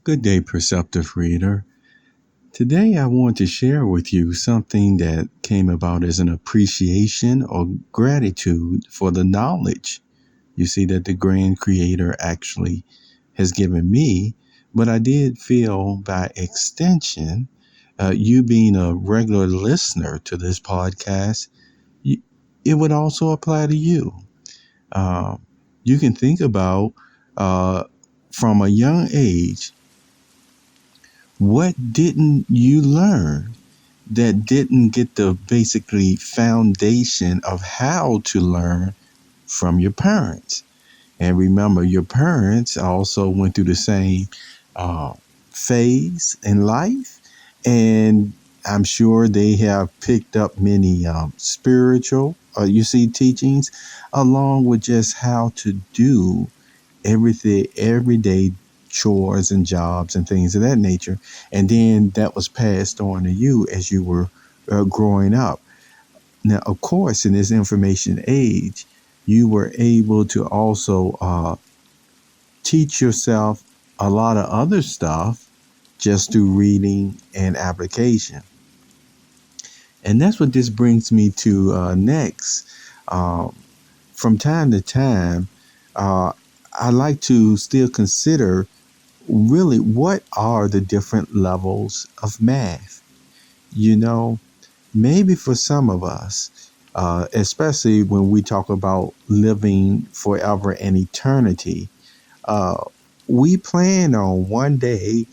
Good day, Perceptive Reader. Today, I want to share with you something that came about as an appreciation or gratitude for the knowledge you see that the grand creator actually has given me. But I did feel by extension, you being a regular listener to this podcast, you, it would also apply to you. Uh, you can think about uh, from a young age, what didn't you learn that didn't get the basically foundation of how to learn from your parents? And remember, your parents also went through the same uh, phase in life. And I'm sure they have picked up many spiritual, teachings, along with just how to do everything, everyday chores and jobs and things of that nature. And then that was passed on to you as you were growing up. Now, of course, in this information age, you were able to also teach yourself a lot of other stuff just through reading and application. And that's what this brings me to next. Um, from time to time, uh, I like to still consider really what are the different levels of math. You know, maybe for some of us, especially when we talk about living forever and eternity, uh, we plan on one day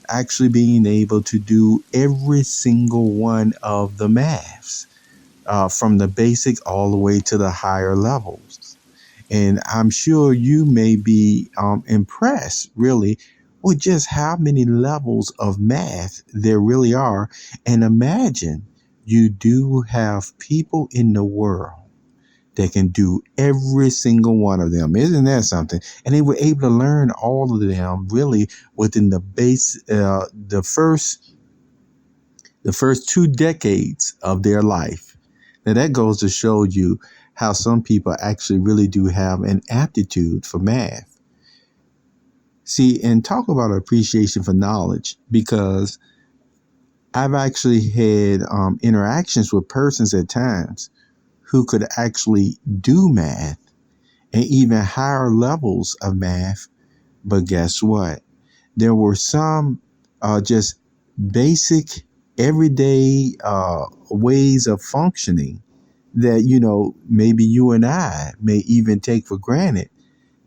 actually being able to do every single one of the maths, from the basic all the way to the higher levels. And I'm sure you may be impressed, really, with just how many levels of math there really are. And imagine you do have people in the world that can do every single one of them. Isn't that something? And they were able to learn all of them really within the first 2 decades of their life. Now that goes to show you how some people actually really do have an aptitude for math. See, and talk about appreciation for knowledge, because I've actually had interactions with persons at times who could actually do math and even higher levels of math. But guess what? There were some just basic, everyday ways of functioning that, maybe you and I may even take for granted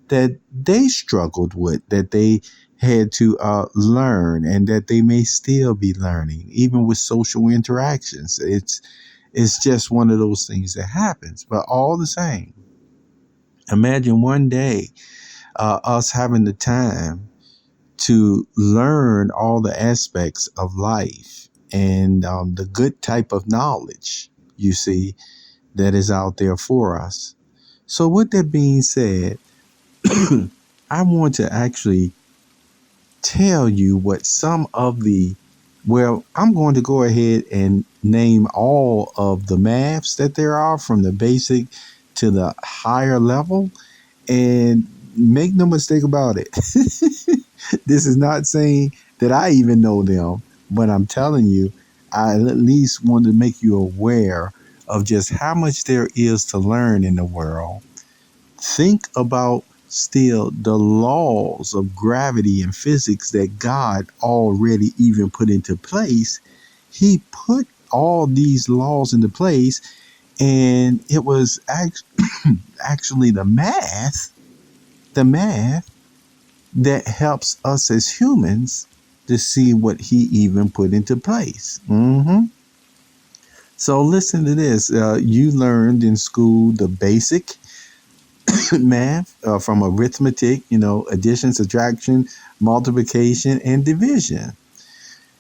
that they struggled with, that they had to learn, and that they may still be learning, even with social interactions. It's just one of those things that happens. But all the same, imagine one day us having the time to learn all the aspects of life and the good type of knowledge, you see, that is out there for us. So with that being said, I want to actually tell you what some of I'm going to go ahead and name all of the maths that there are from the basic to the higher level. And make no mistake about it. This is not saying that I even know them, but I'm telling you, I at least want to make you aware of just how much there is to learn in the world. Think about still the laws of gravity and physics that God already even put into place. He put all these laws into place, and it was actually the math that helps us as humans to see what he even put into place. So listen to this. You learned in school the basic math from arithmetic, addition, subtraction, multiplication, and division.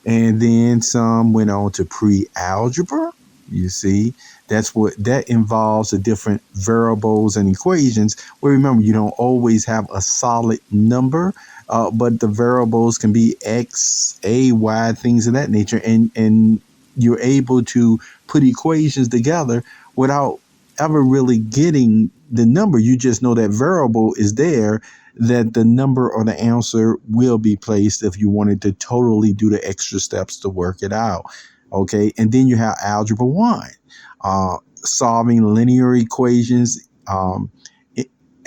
And then some went on to pre-algebra. You see, that involves the different variables and equations, where remember, you don't always have a solid number, but the variables can be X, A, Y, things of that nature. And you're able to put equations together without ever really getting the number. You just know that variable is there, that the number or the answer will be placed if you wanted to totally do the extra steps to work it out. Okay. And then you have algebra one, solving linear equations.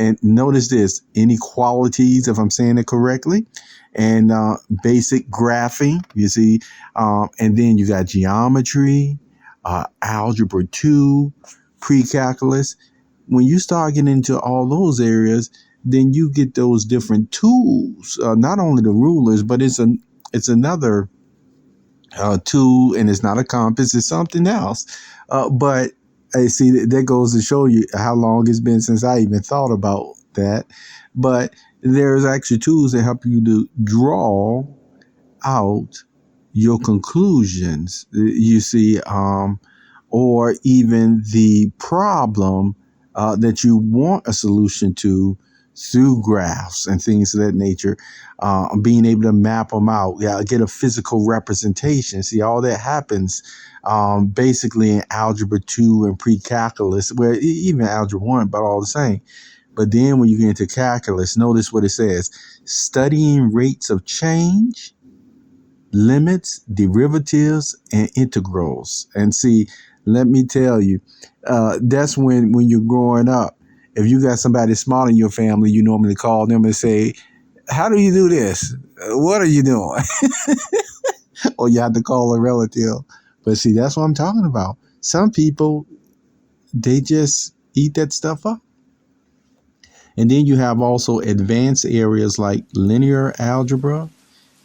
And notice this, inequalities, if I'm saying it correctly, and basic graphing, you see. And then you got geometry, algebra 2, pre-calculus. When you start getting into all those areas, then you get those different tools, not only the rulers, but it's another tool, and it's not a compass, it's something else. But I see that goes to show you how long it's been since I even thought about that. But there's actually tools that help you to draw out your conclusions, you see, or even the problem that you want a solution to through graphs and things of that nature, being able to map them out, get a physical representation. See, all that happens basically in algebra 2 and pre-calculus, where even algebra 1, but all the same. But then when you get into calculus, notice what it says: studying rates of change, limits, derivatives, and integrals. And see, let me tell you, that's when you're growing up. If you got somebody smart in your family, you normally call them and say, how do you do this? What are you doing? Or you have to call a relative. But see, that's what I'm talking about. Some people, they just eat that stuff up. And then you have also advanced areas like linear algebra,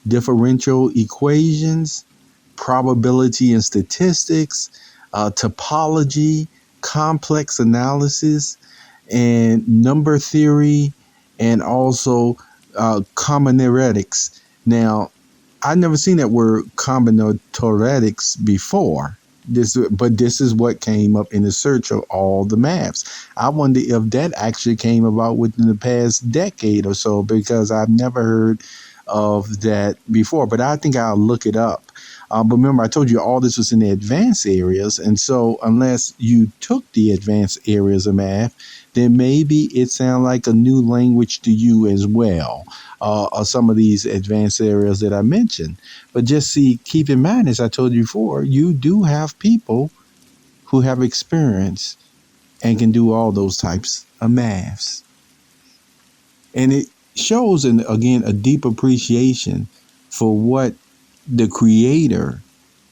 differential equations, probability and statistics, topology, complex analysis, and number theory, and also combinatorics. Now, I've never seen that word combinatorics before. But this is what came up in the search of all the maps. I wonder if that actually came about within the past decade or so, because I've never heard of that before. But I think I'll look it up. But remember, I told you all this was in the advanced areas. And so unless you took the advanced areas of math, then maybe it sounds like a new language to you as well, some of these advanced areas that I mentioned. But just see, keep in mind, as I told you before, you do have people who have experience and can do all those types of maths. And it shows, again, a deep appreciation for what the Creator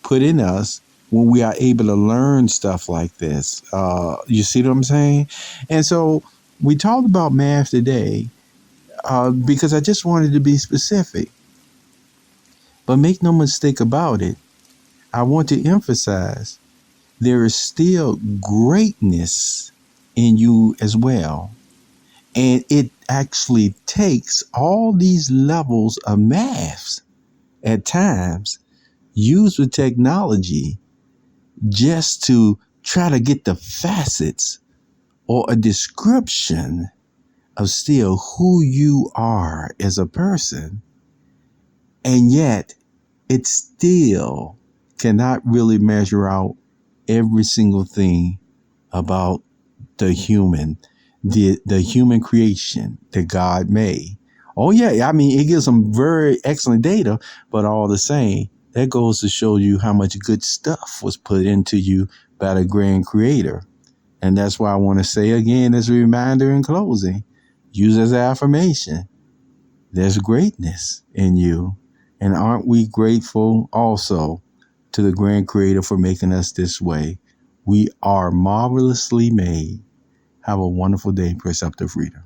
put in us when we are able to learn stuff like this. You see what I'm saying? And so we talked about math today because I just wanted to be specific. But make no mistake about it, I want to emphasize there is still greatness in you as well. And it actually takes all these levels of maths at times used with technology just to try to get the facets or a description of still who you are as a person. And yet it still cannot really measure out every single thing about the human, the human creation that God made. Oh yeah, I mean, it gives some very excellent data, but all the same, that goes to show you how much good stuff was put into you by the grand Creator. And that's why I want to say again, as a reminder in closing, use as affirmation, there's greatness in you. And aren't we grateful also to the grand Creator for making us this way? We are marvelously made. Have a wonderful day, Perceptive Reader.